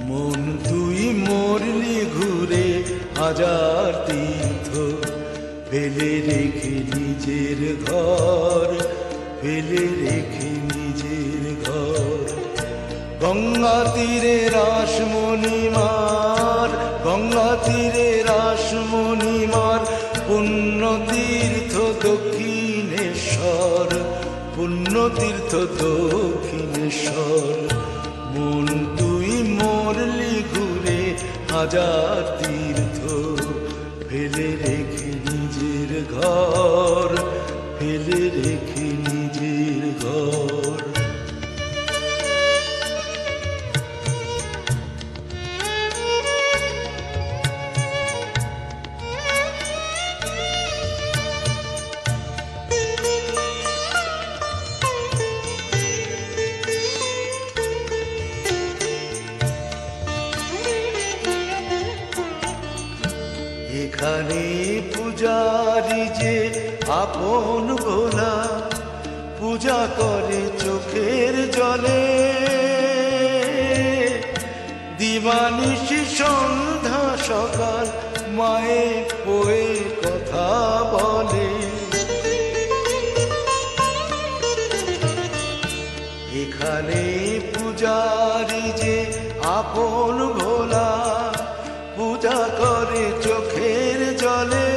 মন তুই মরলি ঘুরে হাজার তীর্থ, ফেলে রেখে নিজের ঘর, ফেলে রেখে নিজের ঘর। গঙ্গা তীরে রাসমণিমার, গঙ্গা তীরে রাসমণিমার, পুণ্য তীর্থ দক্ষিণেশ্বর, পুণ্য তীর্থ দক্ষিণেশ্বর। মন তুই মরলি ঘুরে হাজার তীর্থ, ফেলে রেখে নিজের ঘর, ফেলে রেখে নিজের ঘর। এখানে পূজারি যে আপন ভোলা, পূজা করে চোখের জলে, দিবানিশি সন্ধ্যা সকাল মায়ে পোয়ে কথা বলে। এখানে পূজারি যে আপন ভোলা, পূজা করে চোখের জলে,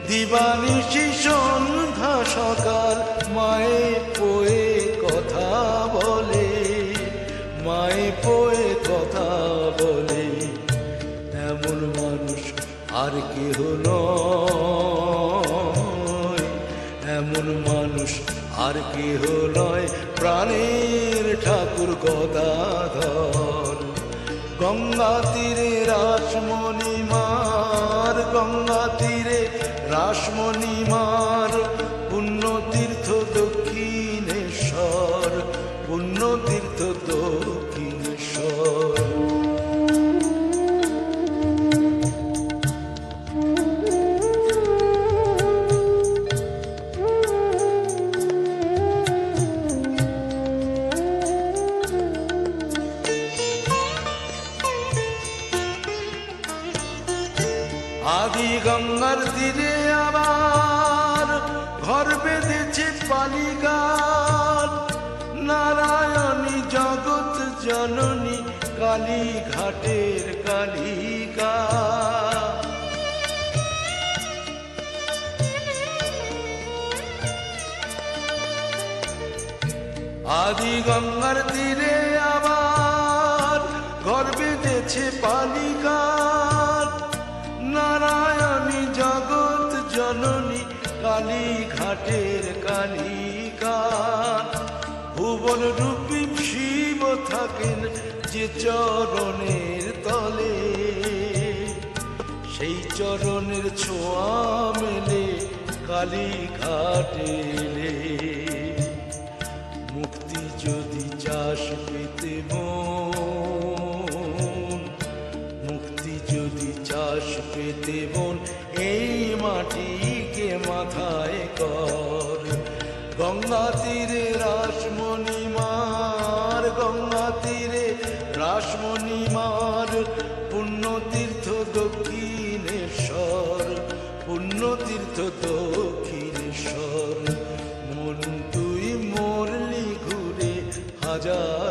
দিবানিশি সন্ধ্যা সকাল মায়ে পোয়ে কথা বলে, মায়ে পোয়ে কথা বলে। এমন মানুষ আর কেহ নয়, এমন মানুষ আর কেহ নয়, প্রাণের ঠাকুর গদাধর। গঙ্গা তীরে রাসমণিমার, গঙ্গা তীরে রাসমণিমার, পুণ্য তীর্থ দক্ষিণেশ্বর, পুণ্য তীর্থ দক্ষিণেশ্বর। আদি গঙ্গার তীরে আবার ঘর বেঁধেছে বালিকার, নারায়ণী জগৎ জননী কালী ঘাটের কালিকা। আদি গঙ্গার তীরে আবার ঘর বেঁধেছে বালিকার, নারায়ণী জগৎ জননী কালী ঘাটের কালিকা। ভুবন রূপী শিব থাকেন যে চরণের তলে, সেই চরণের ছোঁয়া মেলে কালী ঘাটেলে। মুক্তি যদি চাস পেতে মন, মুক্তি যদি চাস পেতে মন, এই মাটিকে মাথায় কর। গঙ্গা তীরে রাসমণিমার, গঙ্গা তীরে রাসমণিমার, পুণ্য তীর্থ দক্ষিণেশ্বর, পুণ্য তীর্থ দক্ষিণেশ্বর। মন তুই মরলি ঘুরে হাজার